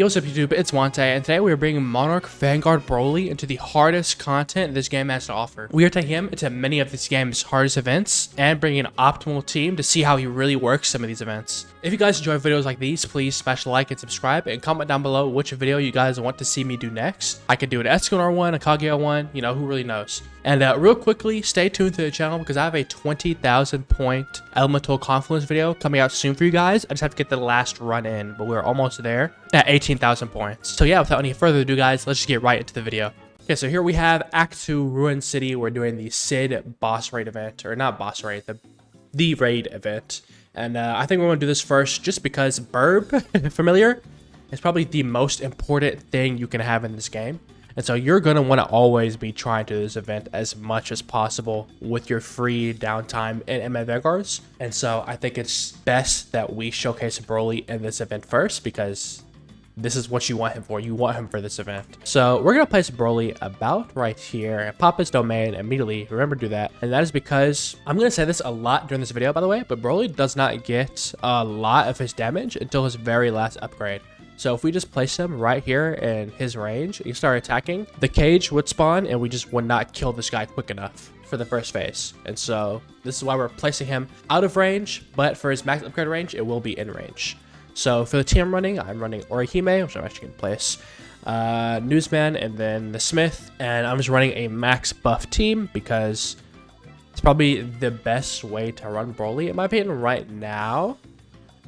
Yo, what's up YouTube, it's Wante, and today we are bringing Monarch Vanguard Broly into the hardest content this game has to offer. We are taking him into many of this game's hardest events, and bringing an optimal team to see how he really works some of these events. If you guys enjoy videos like these, please smash a like and subscribe, and comment down below which video you guys want to see me do next. I could do an Escalar one, a Kaguya one, you know, who really knows. And real quickly, stay tuned to the channel because I have a 20,000 point Elemental Confluence video coming out soon for you guys. I just have to get the last run in, but we're almost there at 18,000 points. So yeah, without any further ado guys, let's just get right into the video. Okay, so here we have Act 2 Ruin City. We're doing the Sid boss raid event, or not boss raid, the raid event. And I think we're going to do this first just because Burb, familiar, is probably the most important thing you can have in this game. And so you're going to want to always be trying to do this event as much as possible with your free downtime in Anime Vangaurds. And so I think it's best that we showcase Broly in this event first because this is what you want him for. You want him for this event. So we're going to place Broly about right here and pop his domain immediately. Remember to do that. And that is because I'm going to say this a lot during this video, by the way, but Broly does not get a lot of his damage until his very last upgrade. So if we just place him right here in his range, you start attacking, the cage would spawn and we just would not kill this guy quick enough for the first phase. And so this is why we're placing him out of range, but for his max upgrade range, it will be in range. So for the team I'm running Orihime, which I'm actually going to place, Newsman, and then the Smith. And I'm just running a max buff team because it's probably the best way to run Broly, in my opinion, right now,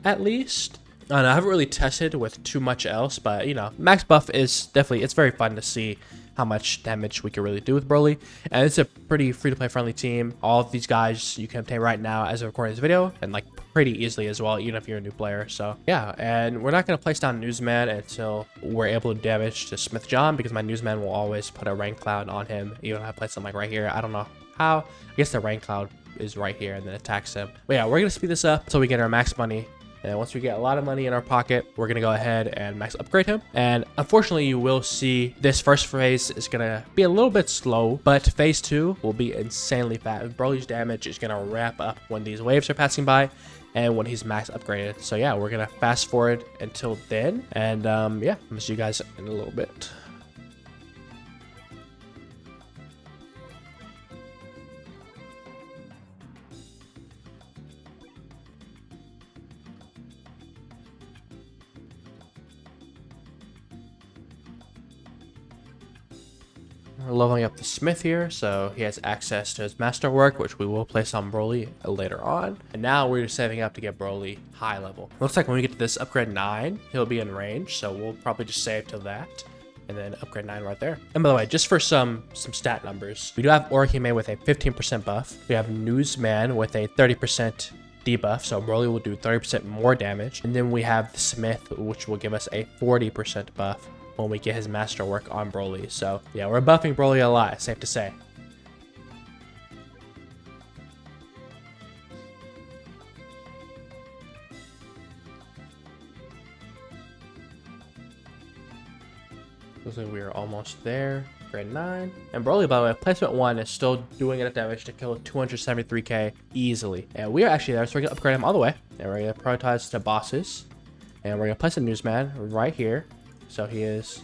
at least. I haven't really tested with too much else, but you know, max buff is definitely, it's very fun to see how much damage we can really do with Broly. And it's a pretty free-to-play friendly team. All of these guys you can obtain right now as of recording this video, and like pretty easily as well, even if you're a new player. So yeah, and we're not going to place down Newsman until we're able to damage to Smith John, because my Newsman will always put a rain cloud on him, even if I place him like right here. I don't know how. I guess the rain cloud is right here and then attacks him. But yeah, we're going to speed this up until we get our max money. And once we get a lot of money in our pocket, we're going to go ahead and max upgrade him. And unfortunately, you will see this first phase is going to be a little bit slow, but phase 2 will be insanely fast. Broly's damage is going to ramp up when these waves are passing by and when he's max upgraded. So yeah, we're going to fast forward until then. And yeah, I'm going to see you guys in a little bit. We're leveling up the Smith here, so he has access to his masterwork, which we will place on Broly later on. And now we're just saving up to get Broly high level. Looks like when we get to this upgrade 9, he'll be in range, so we'll probably just save till that. And then upgrade 9 right there. And by the way, just for some stat numbers, we do have Orihime with a 15% buff. We have Newsman with a 30% debuff, so Broly will do 30% more damage. And then we have the Smith, which will give us a 40% buff when we get his masterwork on Broly. So yeah, we're buffing Broly a lot, safe to say. Looks like we are almost there. Grade 9. And Broly, by the way, placement 1 is still doing enough damage to kill 273k easily. And we are actually there, so we're gonna upgrade him all the way. And we're gonna prioritize to bosses. And we're gonna place a Newsman right here. So he is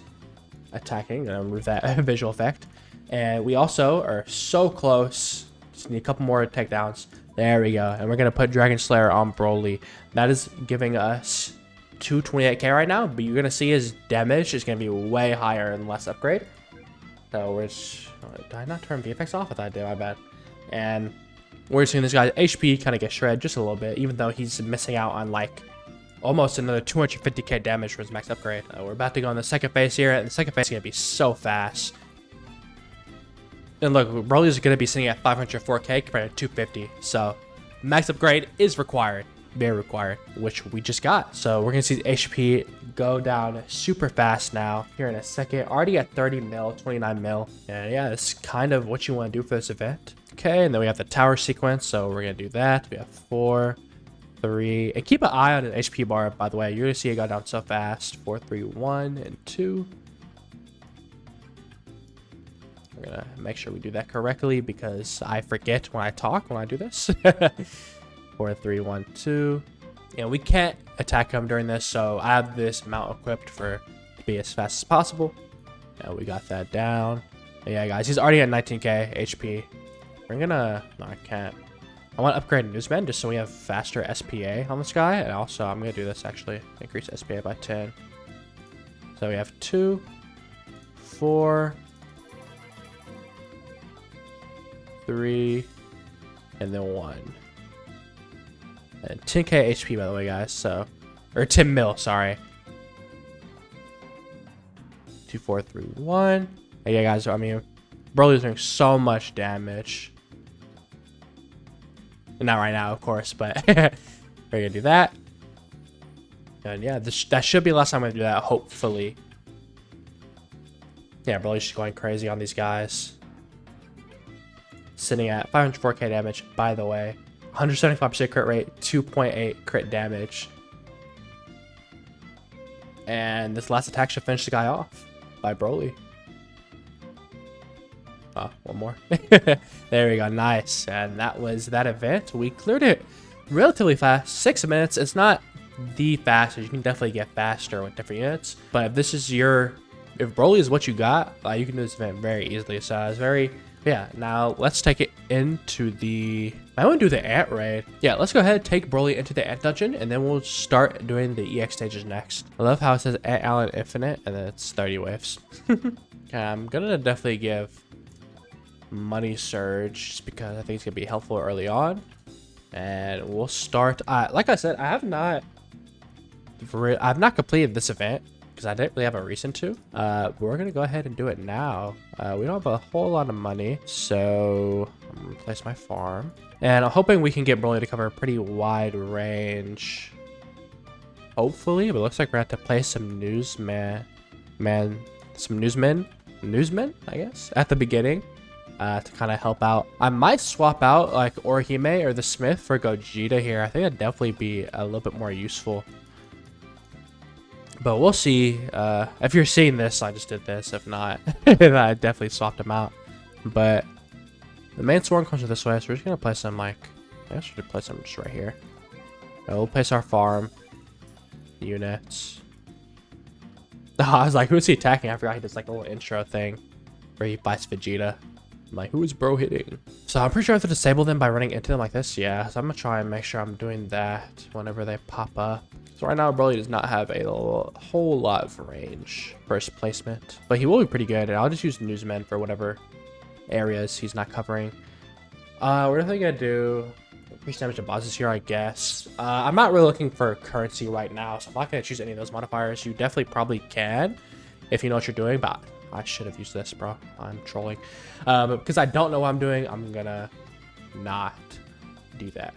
attacking. Gonna remove that visual effect. And we also are so close. Just need a couple more takedowns. There we go. And we're gonna put Dragon Slayer on Broly. That is giving us 228k right now, but you're gonna see his damage is gonna be way higher in the last upgrade. So we're just, did I not turn VFX off? I thought I did, my bad. And we're seeing this guy's HP kind of get shredded just a little bit, even though he's missing out on like almost another 250k damage for his max upgrade. We're about to go on the second phase here, and the second phase is going to be so fast. And look, Broly is going to be sitting at 504k compared to 250, so max upgrade is required, very required, which we just got. So we're going to see the HP go down super fast now here in a second. Already at 30 mil, 29 mil, and yeah, that's kind of what you want to do for this event. Okay, and then we have the tower sequence, so we're going to do that. We have 4, 3, and keep an eye on the HP bar, by the way. You're gonna see it go down so fast. 4, 3, 1, and 2. We're gonna make sure we do that correctly because I forget when I talk when I do this. 4, 3, 1, 2. And we can't attack him during this, so I have this mount equipped for to be as fast as possible. Yeah, we got that down. But yeah, guys, he's already at 19k HP. We're gonna... No, I can't. I want to upgrade Newsman just so we have faster SPA on this guy. And also, I'm going to do this actually. Increase SPA by 10. So we have 2, 4, 3, and then 1. And 10k HP, by the way, guys. So, or 10 mil, sorry. 2, 4, 3, 1. And yeah, guys, I mean, Broly's doing so much damage. Not right now, of course, but we're gonna do that. And yeah, that should be the last time I do that, hopefully. Yeah, Broly's just going crazy on these guys. Sitting at 504k damage, by the way. 175% crit rate, 2.8 crit damage. And this last attack should finish the guy off by Broly. Oh, one more. There we go. Nice. And that was that event. We cleared it relatively fast. 6 minutes. It's not the fastest. You can definitely get faster with different units. But if this is your... If Broly is what you got, you can do this event very easily. So it's very... Yeah, now let's take it into the... I want to do the Ant Raid. Yeah, let's go ahead and take Broly into the Ant Dungeon, and then we'll start doing the EX stages next. I love how it says Ant Allen Infinite, and then it's 30 waves. Okay, I'm gonna definitely give Money Surge, just because I think it's gonna be helpful early on. And we'll start... like I said, I've not completed this event, because I didn't really have a reason to. But we're gonna go ahead and do it now. We don't have a whole lot of money, so I'm gonna place my farm. And I'm hoping we can get Broly to cover a pretty wide range. Hopefully, but it looks like we're gonna have to play some newsmen, I guess, at the beginning. To kind of help out. I might swap out like Orihime or the Smith for Gogeta here. I think that'd definitely be a little bit more useful. But we'll see. If you're seeing this, I just did this. If not, I definitely swapped them out. But the main swarm comes this way, so we're just gonna place them like... I guess we should place them just right here. We'll place our farm units. Oh, I was like, who's he attacking? I forgot he does like a little intro thing where he bites Vegeta. I'm like, who is bro hitting? So I'm pretty sure I have to disable them by running into them like this. Yeah, so I'm gonna try and make sure I'm doing that whenever they pop up. So right now, Broly does not have a whole lot of range first placement, but he will be pretty good. And I'll just use Newsmen for whatever areas he's not covering. We're definitely gonna do increase damage to bosses here, I guess. I'm not really looking for currency right now, so I'm not gonna choose any of those modifiers. You definitely probably can if you know what you're doing, but I should have used this, bro. I'm trolling. But because I don't know what I'm doing, I'm gonna not do that.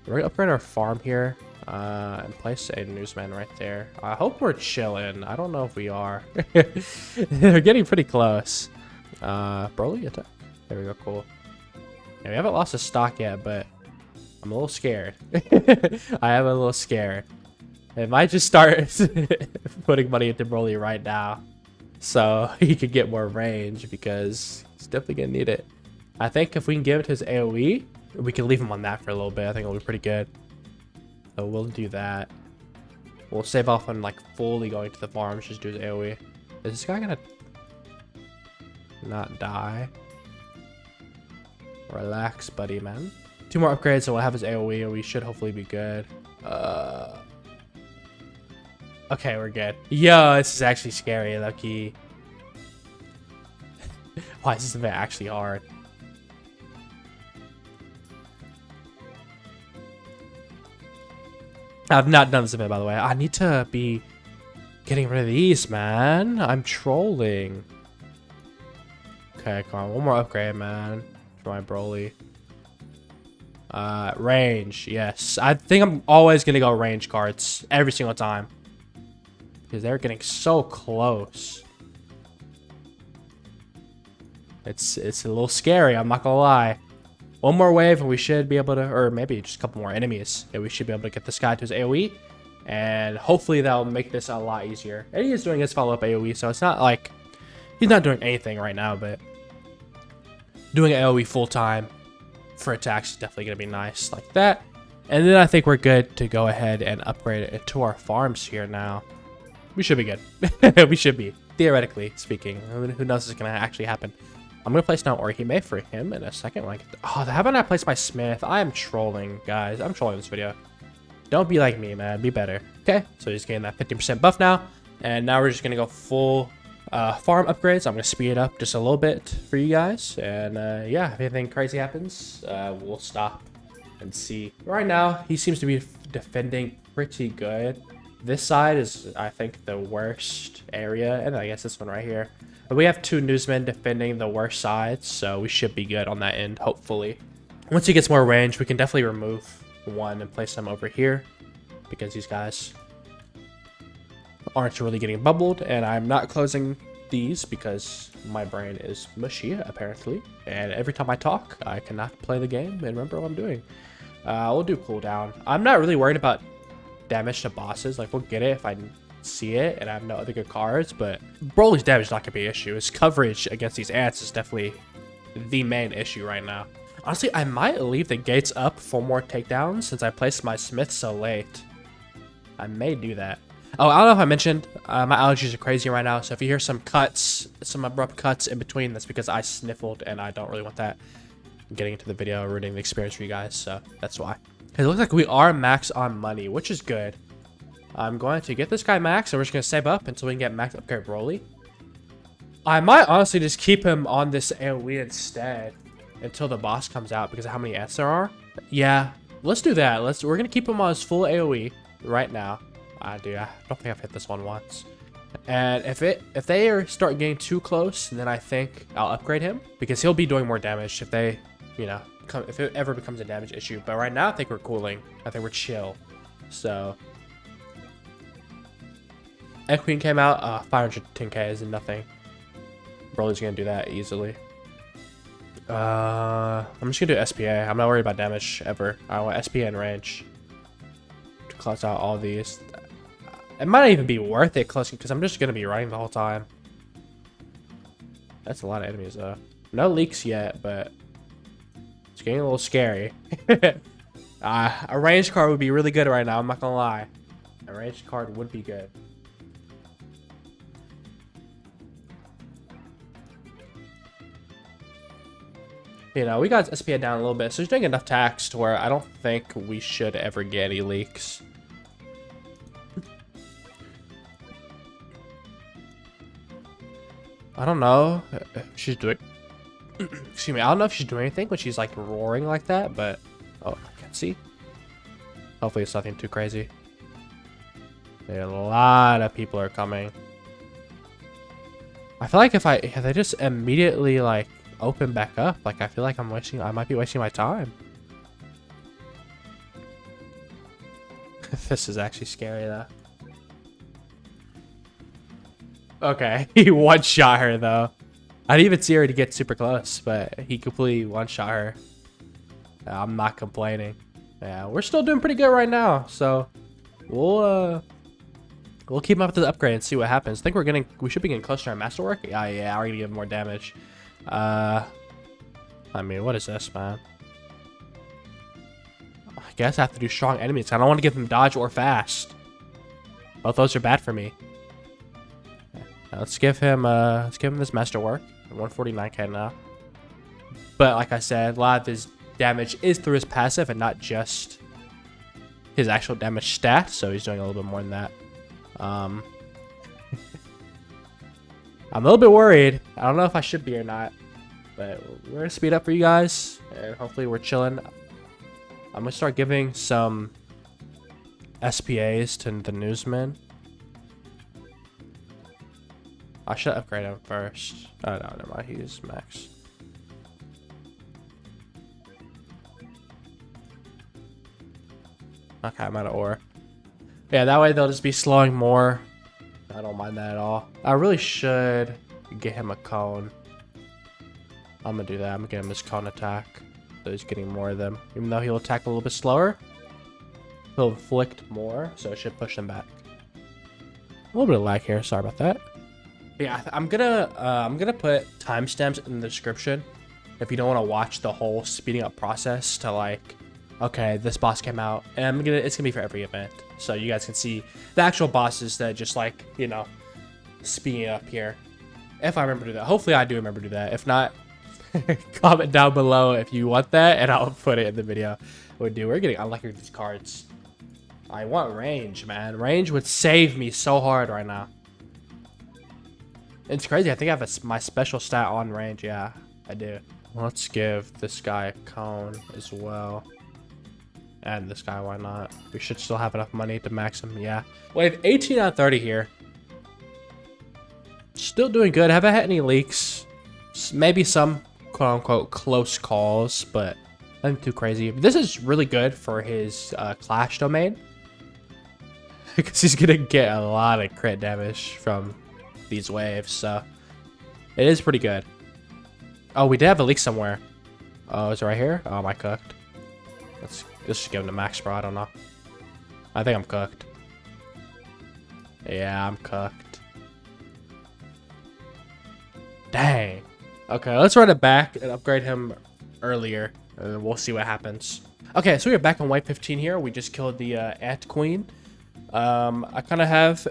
We're gonna upgrade our farm here and place a newsman right there. I hope we're chilling. I don't know if we are. They're getting pretty close. Broly attack. There we go. Cool. Yeah, we haven't lost a stock yet, but I'm a little scared. I am a little scared. I might just start putting money into Broly right now, so he could get more range, because he's definitely gonna need it. I think if we can give it his AoE, we can leave him on that for a little bit. I think it'll be pretty good. So we'll do that. We'll save off on like fully going to the farms, just do his AoE. Is this guy gonna not die? Relax, buddy, man. 2 more upgrades, so we'll have his AoE, and we should hopefully be good. Okay, we're good. Yo, this is actually scary, Lucky. Why is this event actually hard? I've not done this event, by the way. I need to be getting rid of these, man. I'm trolling. Okay, come on. One more upgrade, man. For my Broly. Range. Yes. I think I'm always going to go range cards every single time, because they're getting so close. It's a little scary, I'm not gonna lie. One more wave and we should be able to, or maybe just a couple more enemies, and we should be able to get this guy to his AoE, and hopefully that'll make this a lot easier. And he is doing his follow-up AoE, so it's not like he's not doing anything right now, but doing AoE full time for attacks is definitely gonna be nice, like that. And then I think we're good to go ahead and upgrade it to our farms here now. We should be good. We should be, theoretically speaking. Who knows what's going to actually happen. I'm going to place down Orihime for him in a second. Oh, haven't I placed my Smith? I am trolling, guys. I'm trolling this video. Don't be like me, man. Be better. Okay, so he's getting that 15% buff now. And now we're just going to go full farm upgrades. I'm going to speed it up just a little bit for you guys. And yeah, if anything crazy happens, we'll stop and see. Right now, he seems to be defending pretty good. This side is, I think, the worst area. And I guess this one right here. But we have 2 newsmen defending the worst sides, so we should be good on that end, hopefully. Once he gets more range, we can definitely remove one and place him over here, because these guys aren't really getting bubbled, and I'm not closing these because my brain is mushy, apparently. And every time I talk, I cannot play the game and remember what I'm doing. We'll do cooldown. I'm not really worried about damage to bosses. Like, we'll get it if I see it and I have no other good cards, but Broly's damage is not gonna be an issue. His coverage against these ants is definitely the main issue right now. Honestly, I might leave the gates up for more takedowns since I placed my Smith so late. I may do that. Oh, I don't know if I mentioned, my allergies are crazy right now, so if you hear some cuts, some abrupt cuts in between, that's because I sniffled and I don't really want that getting into the video, ruining the experience for you guys, so that's why. It looks like we are max on money, which is good. I'm going to get this guy max, and we're just going to save up until we can get max upgrade Broly. I might honestly just keep him on this AoE instead until the boss comes out because of how many ants there are. Yeah, let's do that. We're going to keep him on his full AoE right now. I don't think I've hit this one once. And if they start getting too close, then I think I'll upgrade him because he'll be doing more damage if they, if it ever becomes a damage issue. But right now, I think we're cooling. I think we're chill. So Queen came out, 510k is nothing. Broly's gonna do that easily. I'm just gonna do SPA. I'm not worried about damage ever. I want SPA and range to close out all these. It might not even be worth it closing because I'm just gonna be running the whole time. That's a lot of enemies though. No leaks yet, but it's getting a little scary. A ranged card would be really good right now. I'm not gonna lie. A ranged card would be good. We got SPA down a little bit, so he's doing enough tax to where I don't think we should ever get any leaks. I don't know if she's doing... Excuse me, I don't know if she's doing anything when she's, like, roaring like that, but... Oh, I can't see. Hopefully it's nothing too crazy. A lot of people are coming. I feel like if they just immediately, like, open back up, like I feel like I might be wasting my time. This is actually scary though. Okay, he one-shot her though. I didn't even see her to get super close, but he completely one-shot her. I'm not complaining. Yeah, we're still doing pretty good right now, so we'll keep up to the upgrade and see what happens. I think we should be getting close to our masterwork. Yeah, we're gonna give more damage. I mean, what is this, man? I guess I have to do strong enemies. I don't want to give them dodge or fast. Both those are bad for me. Now let's give him this masterwork. 149k now. But like I said, a lot of his damage is through his passive and not just his actual damage stat. So he's doing a little bit more than that. I'm a little bit worried. I don't know if I should be or not, but we're gonna speed up for you guys, and hopefully we're chilling. I'm gonna start giving some SPAs to the newsmen. I should upgrade him first. Oh no, never mind. He's max. Okay, I'm out of ore. Yeah, that way they'll just be slowing more. I don't mind that at all. I really should get him a cone. I'm gonna do that. I'm gonna get him his cone attack. So he's getting more of them. Even though he'll attack a little bit slower, he'll inflict more, so it should push him back. A little bit of lag here. Sorry about that. Yeah, I'm gonna put timestamps in the description if you don't want to watch the whole speeding up process to like Okay, this boss came out, and it's gonna be for every event, so you guys can see the actual bosses that just like, you know, speeding up here. If I remember to do that, hopefully I do remember to do that. If not, comment down below if you want that, and I'll put it in the video. We're getting unlucky with these cards. I want range, man. Range would save me so hard right now. It's crazy. I think I have my special stat on range. Yeah, I do. Let's give this guy a cone as well. And this guy, why not? We should still have enough money to max him. Yeah. We have 18 out of 30 here. Still doing good. Haven't had any leaks. Maybe some quote-unquote close calls, but nothing too crazy. This is really good for his Clash domain. Because he's going to get a lot of crit damage from these waves. So it is pretty good. Oh, we did have a leak somewhere. Oh, is it right here? Oh, am I cooked? Let's just give him the max bro. I don't know. I think I'm cooked. Yeah, I'm cooked. Dang. Okay, let's run it back and upgrade him earlier, and then we'll see what happens. Okay, so we're back on white 15 here. We just killed the Ant Queen. I kind of have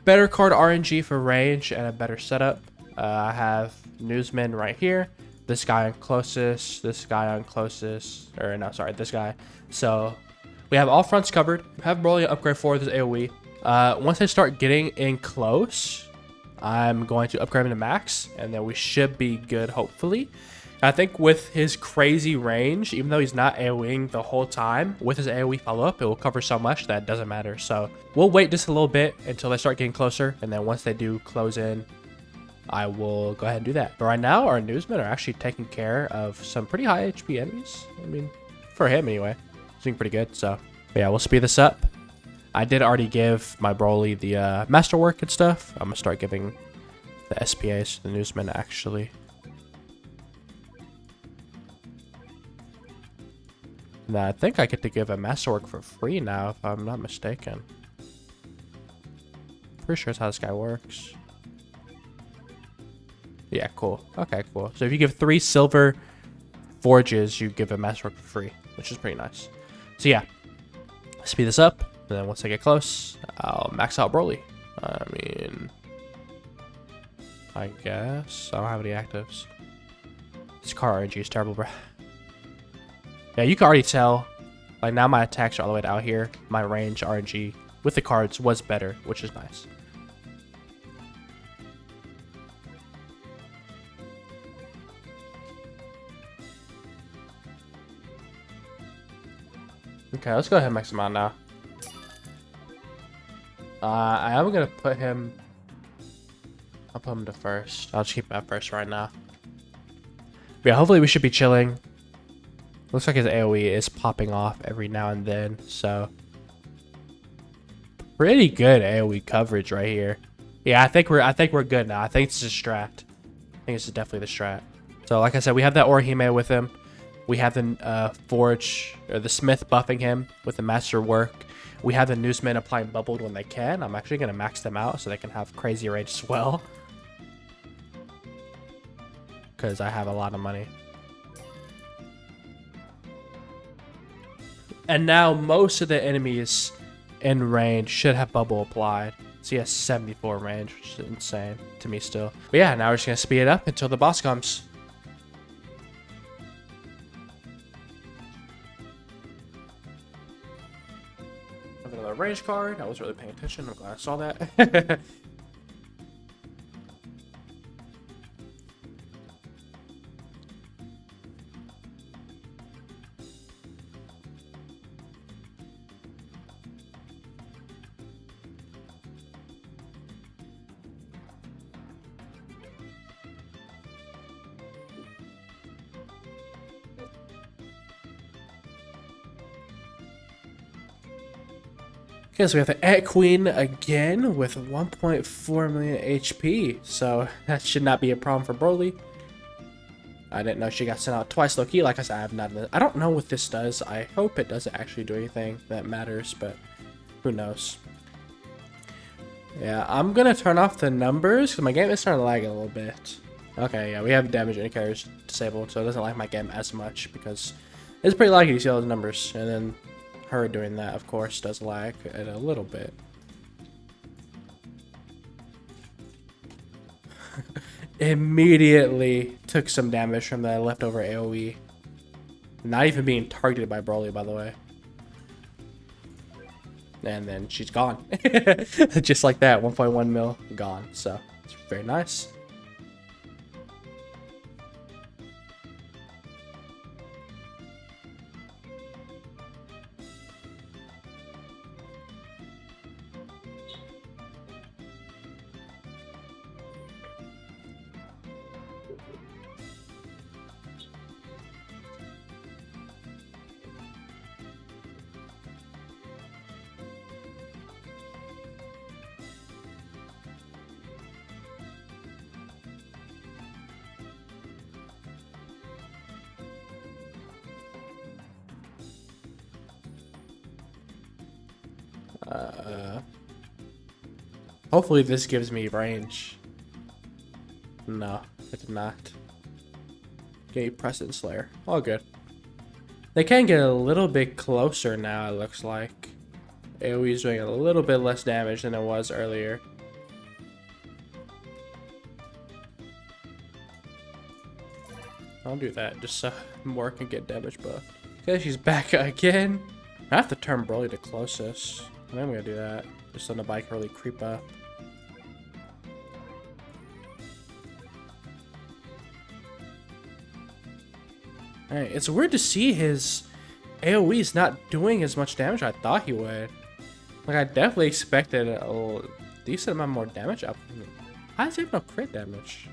better card RNG for range and a better setup. I have Newsman right here. This guy on closest, this guy on closest, or no, sorry, this guy. So we have all fronts covered. Have Broly upgrade 4 with his AoE. Once I start getting in close, I'm going to upgrade him to max, and then we should be good, hopefully. I think with his crazy range, even though he's not AoEing the whole time, with his AoE follow-up, it will cover so much that it doesn't matter. So we'll wait just a little bit until they start getting closer, and then once they do close in, I will go ahead and do that. But right now, our newsmen are actually taking care of some pretty high HP enemies. I mean, for him anyway. He's doing pretty good, so yeah, we'll speed this up. I did already give my Broly the masterwork and stuff. I'm gonna start giving the SPAs to the newsmen actually. Now, I think I get to give a masterwork for free now, if I'm not mistaken. Pretty sure that's how this guy works. Yeah, cool. Okay, cool. So if you give 3 silver forges, you give a masterwork for free, which is pretty nice. So yeah, speed this up, and then once I get close, I'll max out Broly. I mean, I guess I don't have any actives. This car RNG is terrible, bro. Yeah, you can already tell. Like now, my attacks are all the way out here. My range RNG with the cards was better, which is nice. Okay, let's go ahead and max him out now. I am gonna put him. I'll put him to first. I'll just keep him at first right now. But yeah, hopefully we should be chilling. Looks like his AoE is popping off every now and then, so pretty good AoE coverage right here. Yeah, I think we're good now. I think this is strat. I think this is definitely the strat. So like I said, we have that Orihime with him. We have the Forge, or the Smith buffing him with the Master Work. We have the Newsmen applying Bubbled when they can. I'm actually going to max them out so they can have crazy range as well. Because I have a lot of money. And now most of the enemies in range should have Bubble applied. So he has 74 range, which is insane to me still. But yeah, now we're just going to speed it up until the boss comes. Another range card. I was really paying attention. I'm glad I saw that. Okay, so we have the Ant Queen again with 1.4 million HP, so that should not be a problem for Broly. I didn't know she got sent out twice low-key. Like I said, I don't know what this does. I hope it doesn't actually do anything that matters, but who knows. Yeah, I'm gonna turn off the numbers because my game is starting to lag a little bit. Okay, yeah, we have damage indicators disabled, so it doesn't lag my game as much because It's pretty laggy to see all those numbers, and then her doing that, of course, does lag it a little bit. Immediately took some damage from that leftover AoE. Not even being targeted by Broly, by the way. And then she's gone. Just like that, 1.1 mil gone. So it's very nice. Hopefully this gives me range. No, it did not. Okay, Precedent Slayer. All good. They can get a little bit closer now, it looks like. AoE is doing a little bit less damage than it was earlier. I'll do that just so more can get damage buff. Okay, she's back again. I have to turn Broly to closest. I'm gonna do that. Just so the bike really creep up. Alright, it's weird to see his AoE is not doing as much damage as I thought he would. Like, I definitely expected a decent amount more damage up. How does he have no crit damage?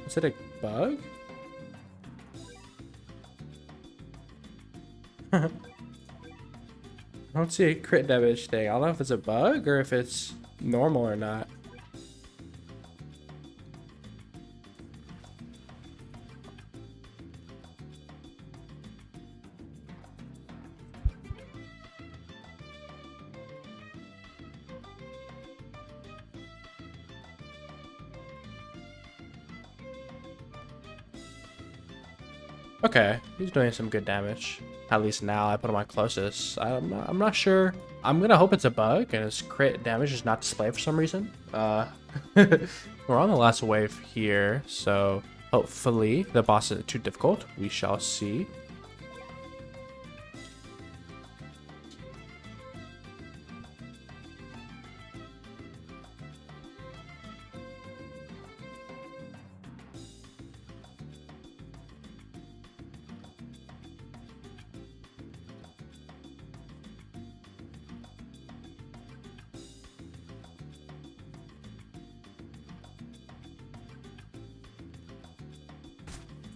Is it a bug? I don't see a crit damage thing. I don't know if it's a bug or if it's normal or not. Okay, he's doing some good damage. At least now I put him my closest. I'm not sure. I'm gonna hope it's a bug and his crit damage is not displayed for some reason. We're on the last wave here, so hopefully the boss isn't too difficult. We shall see.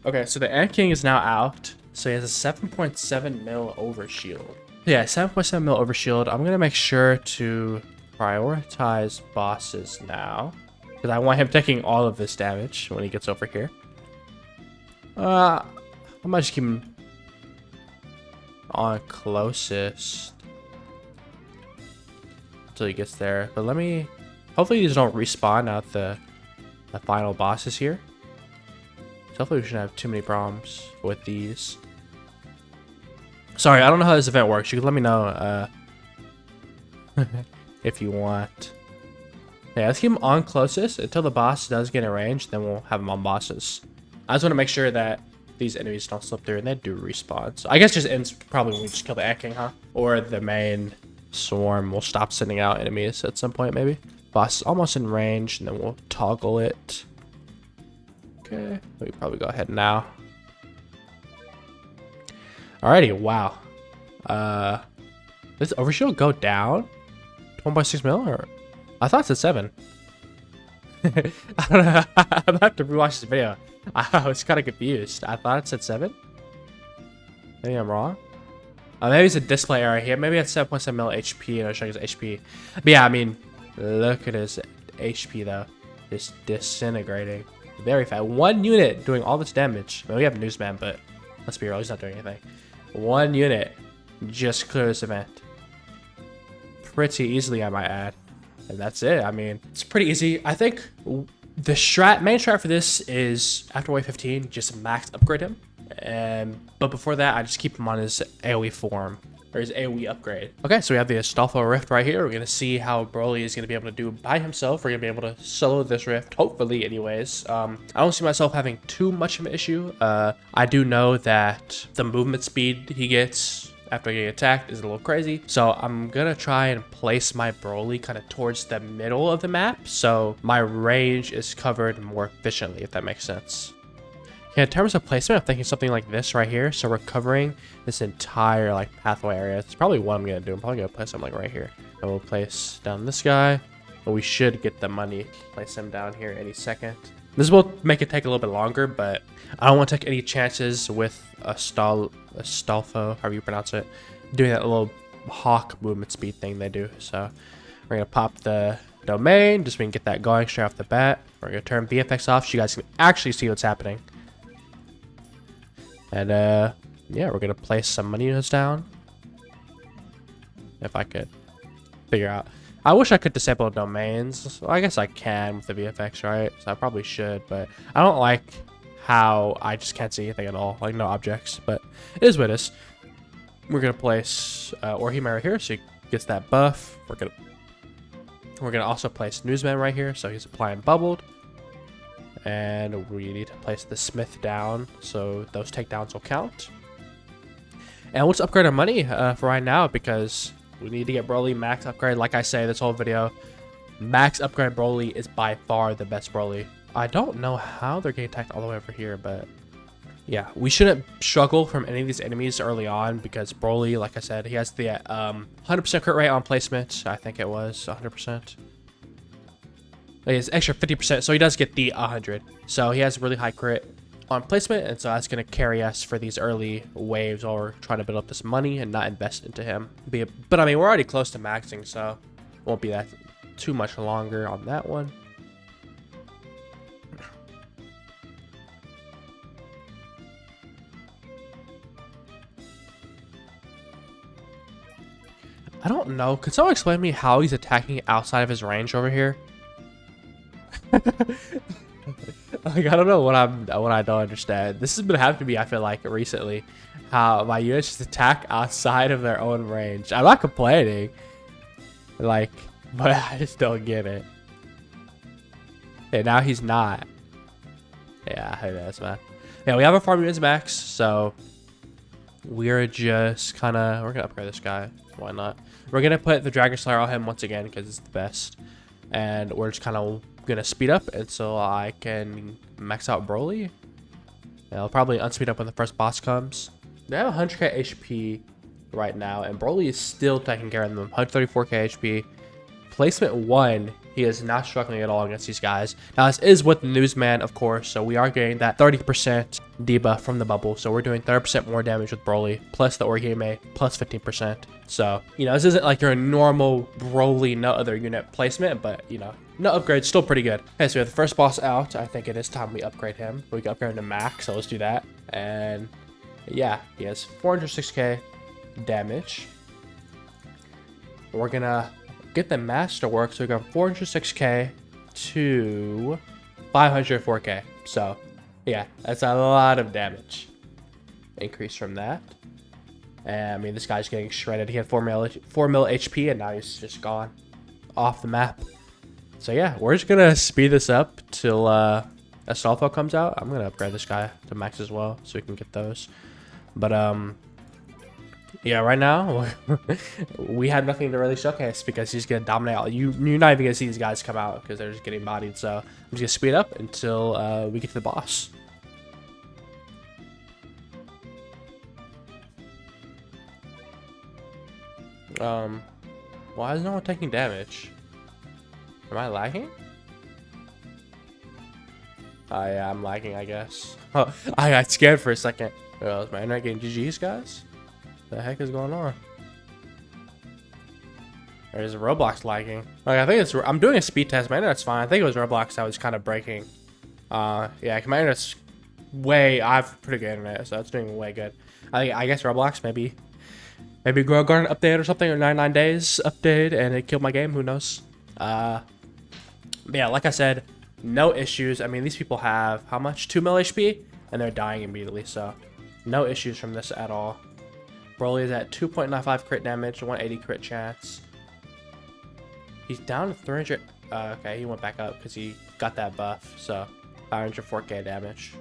Okay, so the Ant King is now out. So he has a 7.7 mil overshield. Yeah, 7.7 mil overshield. I'm going to make sure to prioritize bosses now, because I want him taking all of this damage when he gets over here. I might just keep him on closest until he gets there. But let me... Hopefully these don't respawn out the final bosses here. Hopefully we shouldn't have too many problems with these. Sorry, I don't know how this event works. You can let me know if you want. Yeah, let's keep him on closest until the boss does get in range. Then we'll have him on bosses. I just want to make sure that these enemies don't slip through and they do respawn. So I guess just ends probably when we just kill the Ant King, huh? Or the main swarm will stop sending out enemies at some point, maybe. Boss is almost in range, and then we'll toggle it. Okay, we probably go ahead now. Alrighty, wow. Does overshield go down? 1.6 mil, or I thought it said 7. I don't know. I'm gonna have to rewatch this video. I was kind of confused. I thought it said 7. Maybe I'm wrong. Maybe it's a display error here. Maybe it's 7.7 mil HP and I'm showing his HP. But yeah, I mean, look at his HP though. It's disintegrating. Very fast. 1 unit doing all this damage. I mean, we have Newsman, but let's be real, he's not doing anything. 1 unit just clear this event. Pretty easily, I might add. And that's it. I mean, it's pretty easy. I think the main strat for this is after wave 15, just max upgrade him. But before that, I just keep him on his AoE form, or his AoE upgrade. Okay, so we have the Astolfo Rift right here. We're going to see how Broly is going to be able to do by himself. We're going to be able to solo this Rift, hopefully anyways. I don't see myself having too much of an issue. I do know that the movement speed he gets after getting attacked is a little crazy. So I'm going to try and place my Broly kind of towards the middle of the map, so my range is covered more efficiently, if that makes sense. Yeah, in terms of placement, I'm thinking something like this right here. So we're covering this entire like pathway area. It's probably what I'm gonna do. I'm probably gonna place something like right here. And we'll place down this guy. But we should get the money. Place him down here any second. This will make it take a little bit longer, but I don't want to take any chances with Astolfo, however you pronounce it, doing that little hawk movement speed thing they do. So we're gonna pop the domain, just so we can get that going straight off the bat. We're gonna turn VFX off so you guys can actually see what's happening. And yeah, we're gonna place some money units down. If I could figure out. I wish I could disable domains. Well, I guess I can with the VFX, right? So I probably should, but I don't like how I just can't see anything at all, like no objects, but it is what it is. We're gonna place Orihime right here, so he gets that buff. We're gonna also place Newsman right here, so he's applying bubbled. And we need to place the Smith down, so those takedowns will count. And let's upgrade our money for right now, because we need to get Broly max upgrade. Like I say this whole video, max upgrade Broly is by far the best Broly. I don't know how they're getting attacked all the way over here, but yeah, we shouldn't struggle from any of these enemies early on, because Broly, like I said, he has the 100% crit rate on placement. I think it was 100%. He has extra 50%, so he does get the 100. So he has really high crit on placement, and so that's going to carry us for these early waves while we're trying to build up this money and not invest into him. But I mean, we're already close to maxing, so it won't be that too much longer on that one. I don't know. Could someone explain to me how he's attacking outside of his range over here? Like, I don't know what I don't understand. This has been happening to me, I feel like, recently. How my units just attack outside of their own range. I'm not complaining, like, but I just don't get it. And now he's not. Yeah, who knows, man. Yeah, we have our farm units max, so we're just kind of, we're gonna upgrade this guy. Why not? We're gonna put the Dragon Slayer on him once again because it's the best, and we're just kind of gonna speed up until I can max out Broly. Yeah, I'll probably unspeed up when the first boss comes. They have 100k HP right now, and Broly is still taking care of them. 134k HP. Placement 1, he is not struggling at all against these guys. Now, this is with the Newsman, of course, so we are getting that 30% debuff from the bubble. So we're doing 30% more damage with Broly, plus the Orihime, plus 15%. So, you know, this isn't like your normal Broly, no other unit placement, but, you know, no upgrade, still pretty good. Okay, so we have the first boss out. I think it is time we upgrade him. We can upgrade him to max, so let's do that. And yeah, he has 406k damage. We're gonna get the masterwork, so we go 406k to 504k. So yeah, that's a lot of damage increase from that. And I mean, this guy's getting shredded. He had 4 mil HP, and now he's just gone off the map. So yeah, we're just gonna speed this up till Astolfo comes out. I'm gonna upgrade this guy to max as well, so we can get those. But yeah, right now we have nothing to really showcase because he's gonna dominate all. You're not even gonna see these guys come out because they're just getting bodied. So I'm just gonna speed up until we get to the boss. Why is no one taking damage? Am I lagging? Oh yeah, I'm lagging, I guess. Oh, I got scared for a second. Oh, is my internet getting GG's, guys? What the heck is going on? There's Roblox lagging. Like, I think it's, I'm doing a speed test. My internet's fine. I think it was Roblox that was kind of breaking. Yeah, my internet's I have pretty good internet, so it's doing way good. I guess Roblox maybe Grow Garden update or something, or 99 days update, and it killed my game. Who knows? But yeah, like I said, no issues. I mean, these people have how much? 2 mil HP, and they're dying immediately. So No issues from this at all. Broly is at 2.95 crit damage, 180 crit chance. He's down to 300. Okay, he went back up because he got that buff. So 504k damage.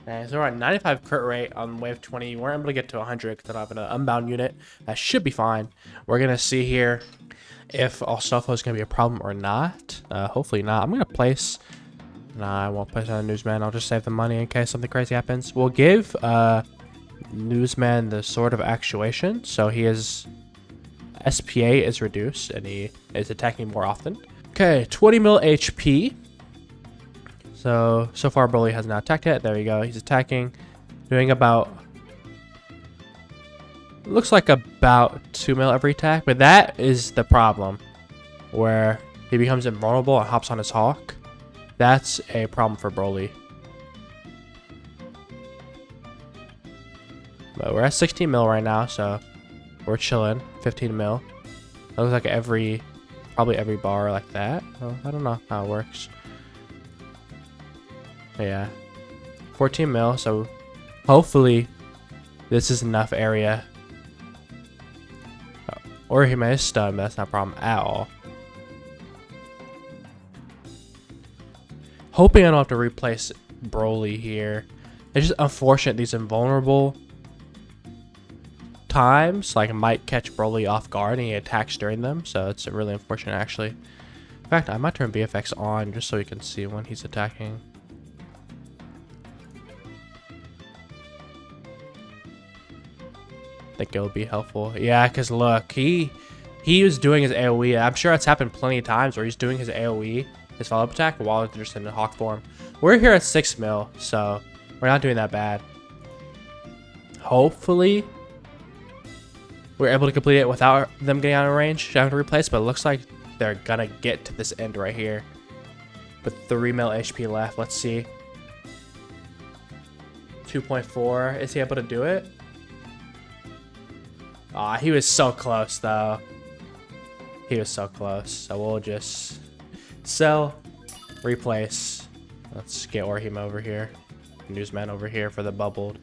And so we're at 95 crit rate on wave 20. We weren't able to get to 100 because I don't have an unbound unit. That should be fine. We're going to see here if Astolfo is going to be a problem or not. Hopefully not. I'm going to place... Nah, I won't place on a newsman. I'll just save the money in case something crazy happens. We'll give newsman the Sword of Actuation. So he is... SPA is reduced and he is attacking more often. Okay, 20 mil HP. So far Broly has not attacked yet. There we go. He's attacking. Doing about... Looks like about 2 mil every attack. But that is the problem. Where he becomes invulnerable and hops on his Hawk. That's a problem for Broly. But we're at 16 mil right now. So we're chilling. 15 mil. That looks like probably every bar like that. Oh, I don't know how it works. Yeah, 14 mil, so hopefully this is enough area. Or he may stun, but that's not a problem at all. Hoping I don't have to replace Broly here. It's just unfortunate these invulnerable times might catch Broly off guard and he attacks during them, so it's really unfortunate actually. In fact, I might turn BFX on just so you can see when he's attacking. I think it'll be helpful. Yeah, because look, he was doing his AoE. I'm sure it's happened plenty of times where he's doing his AoE, his follow-up attack, while they're just in the Hawk form. We're here at 6 mil, so we're not doing that bad. Hopefully, we're able to complete it without them getting out of range, having to replace, but it looks like they're gonna get to this end right here. With 3 mil HP left, let's see. 2.4, is he able to do it? Aw, he was so close, though. He was so close. So we'll just sell, replace. Let's get Orhim over here. Newsman over here for the bubbled.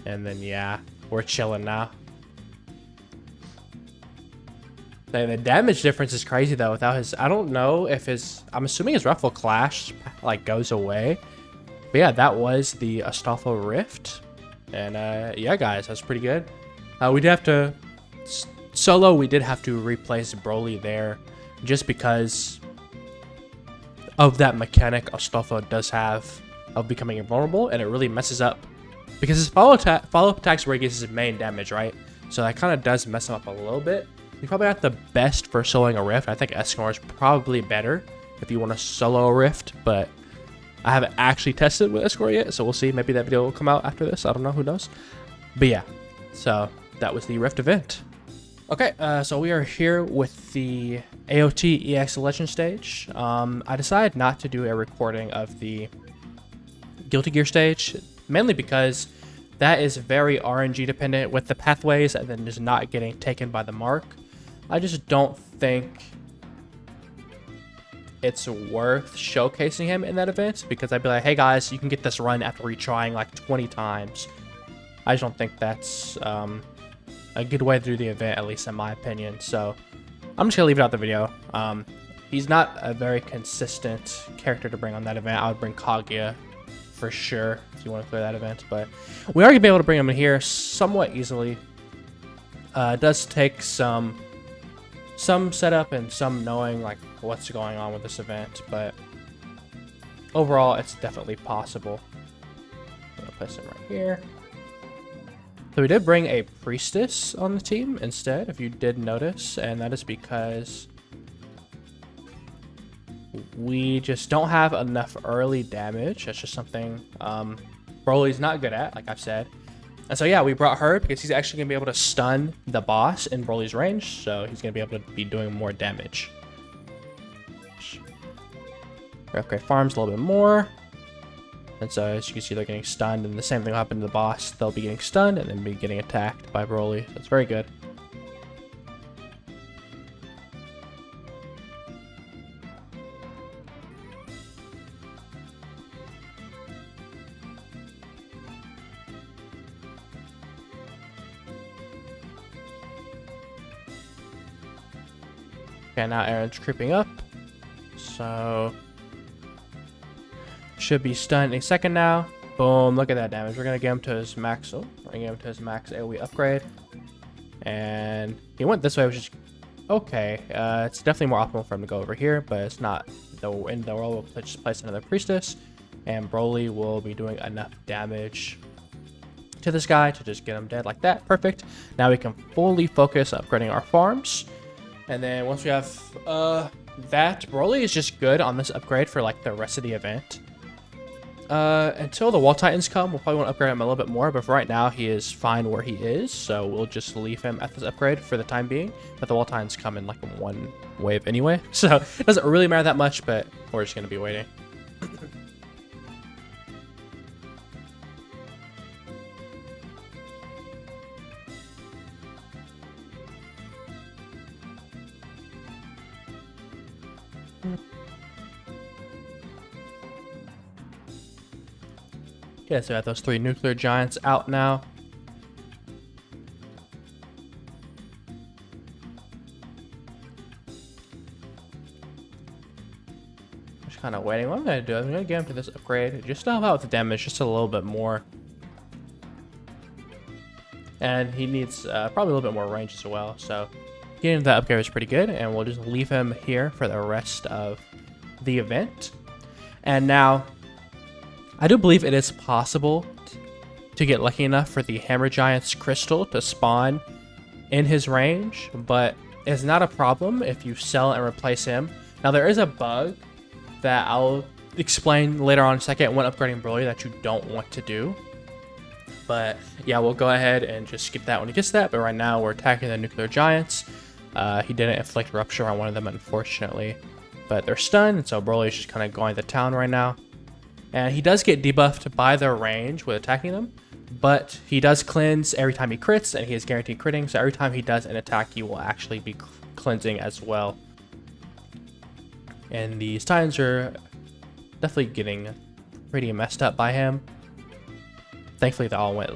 And then, yeah, we're chilling now. The damage difference is crazy, though, without his... I don't know if his... I'm assuming his Ruffle Clash, goes away. But yeah, that was the Astolfo Rift. And, yeah, guys, that's pretty good. We did have to solo. We did have to replace Broly there, just because of that mechanic Astolfo does have of becoming invulnerable, and it really messes up because his follow-up attacks where he gets his main damage, right? So that kind of does mess him up a little bit. He's probably not the best for soloing a Rift. I think Escanor is probably better if you want to solo a Rift, but I haven't actually tested with Escanor yet, so we'll see. Maybe that video will come out after this. I don't know. Who knows? But yeah, so that was the Rift event. Okay, so we are here with the AOT EX Legend Stage. I decided not to do a recording of the Guilty Gear stage, mainly because that is very RNG dependent with the pathways and then just not getting taken by the mark. I just don't think it's worth showcasing him in that event, because I'd be like, hey guys, you can get this run after retrying 20 times. I just don't think that's a good way to do the event, at least in my opinion. So I'm just gonna leave it out the video. He's not a very consistent character to bring on that event. I would bring Kaguya for sure if you want to clear that event, but we are gonna be able to bring him in here somewhat easily. It does take some setup and some knowing what's going on with this event, but overall it's definitely possible. I'm gonna place him right here. So we did bring a priestess on the team instead, if you did notice, and that is because we just don't have enough early damage. That's just something Broly's not good at, like I've said. And so yeah, we brought her because he's actually gonna be able to stun the boss in Broly's range, so he's gonna be able to be doing more damage. Upgrade farms a little bit more. And so as you can see, they're getting stunned, and the same thing will happen to the boss. They'll be getting stunned and then be getting attacked by Broly. So it's very good. Okay, now Aaron's creeping up. So should be stunned in a second now. Boom, look at that damage. We're gonna get him to his max. Oh, we're gonna get him to his max AoE upgrade. And he went this way, which is okay. It's definitely more optimal for him to go over here, but it's not the end of the world. We'll just place another priestess, and Broly will be doing enough damage to this guy to just get him dead like that. Perfect. Now we can fully focus upgrading our farms. And then once we have that, Broly is just good on this upgrade for like the rest of the event. Until the Wall Titans come, we'll probably want to upgrade him a little bit more, but for right now, he is fine where he is, so we'll just leave him at this upgrade for the time being. But the Wall Titans come in like one wave anyway, so it doesn't really matter that much, but we're just going to be waiting. Okay, so we have those 3 nuclear giants out now. Just kind of waiting. What I'm going to do is I'm going to get him to this upgrade. Just to help out with the damage just a little bit more. And he needs probably a little bit more range as well. So getting that upgrade is pretty good. And we'll just leave him here for the rest of the event. And now, I do believe it is possible to get lucky enough for the Hammer Giant's crystal to spawn in his range, but it's not a problem if you sell and replace him. Now, there is a bug that I'll explain later on in a second when upgrading Broly that you don't want to do. But yeah, we'll go ahead and just skip that when he gets that. But right now, we're attacking the nuclear giants. He didn't inflict rupture on one of them, unfortunately. But they're stunned, and so Broly is just kind of going to town right now. And he does get debuffed by their range with attacking them, but he does cleanse every time he crits, and he is guaranteed critting, so every time he does an attack, he will actually be cleansing as well. And these Titans are definitely getting pretty messed up by him. Thankfully, they all went...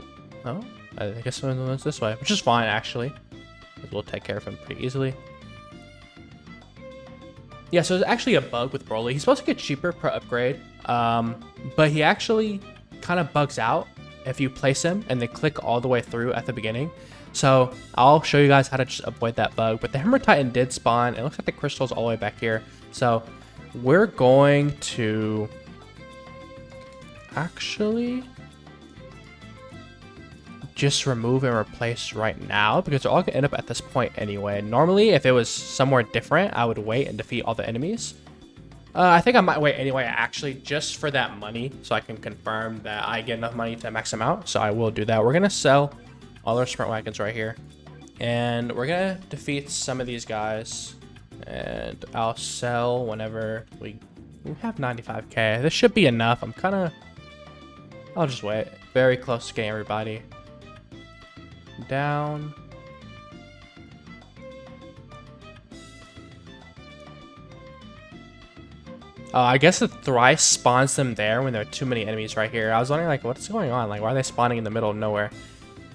Oh, I guess it went this way, which is fine, actually. We'll take care of him pretty easily. Yeah, so there's actually a bug with Broly. He's supposed to get cheaper per upgrade, but he actually kind of bugs out if you place him and then click all the way through at the beginning. So I'll show you guys how to just avoid that bug. But the Hammer Titan did spawn. It looks like the crystal's all the way back here. So we're going to actually just remove and replace right now because they're all gonna end up at this point anyway. Normally, if it was somewhere different, I would wait and defeat all the enemies. I think I might wait anyway, actually, just for that money, so I can confirm that I get enough money to max them out. So I will do that. We're gonna sell all our sprint wagons right here, and we're gonna defeat some of these guys. And I'll sell whenever we have 95k. This should be enough. I'll just wait. Very close to getting everybody down. I guess the thrice spawns them there when there are too many enemies right here. I was wondering, like, what's going on? Like, why are they spawning in the middle of nowhere?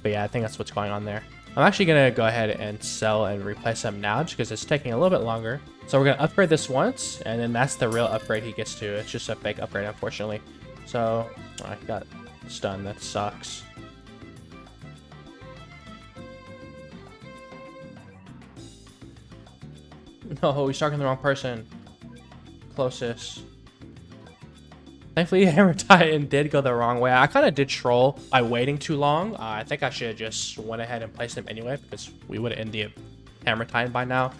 But yeah, I think that's what's going on there. I'm actually going to go ahead and sell and replace them now just because it's taking a little bit longer. So we're going to upgrade this once, and then that's the real upgrade he gets to. It's just a fake upgrade, unfortunately. So, I got stunned. That sucks. No, he's talking to the wrong person. Closest. Thankfully, Hammer Titan did go the wrong way. I kind of did troll by waiting too long. I think I should have just went ahead and placed him anyway because we would have ended the Hammer Titan by now.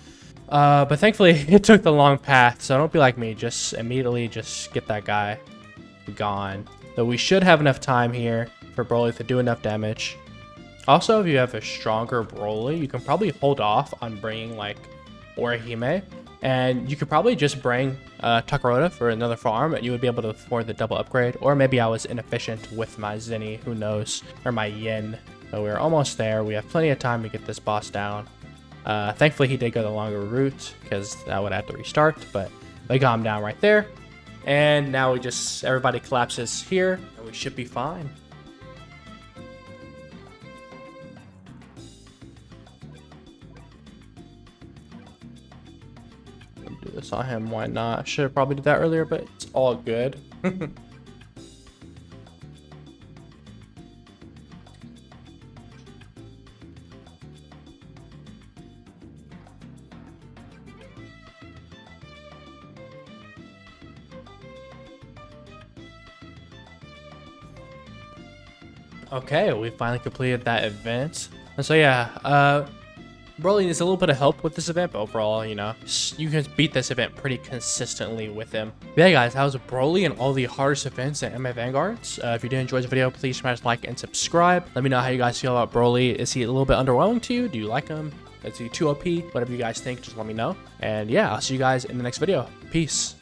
But thankfully, it took the long path. So don't be like me. Just immediately just get that guy gone. So we should have enough time here for Broly to do enough damage. Also, if you have a stronger Broly, you can probably hold off on bringing like Orihime, and you could probably just bring Takarota for another farm, and you would be able to afford the double upgrade. Or maybe I was inefficient with my Zinni, who knows, or my Yin. But we're almost there. We have plenty of time to get this boss down. Thankfully, he did go the longer route because I would have to restart, but they got him down right there. And now we just, everybody collapses here, and we should be fine. Do this on him, why not? Should have probably did that earlier, but it's all good. Okay, we finally completed that event. And so yeah, Broly needs a little bit of help with this event, but overall, you know, you can beat this event pretty consistently with him. But yeah, guys, that was Broly and all the hardest events in Anime Vanguards. If you did enjoy this video, please smash like and subscribe. Let me know how you guys feel about Broly. Is he a little bit underwhelming to you? Do you like him? Is he too OP? Whatever you guys think, just let me know. And yeah, I'll see you guys in the next video. Peace.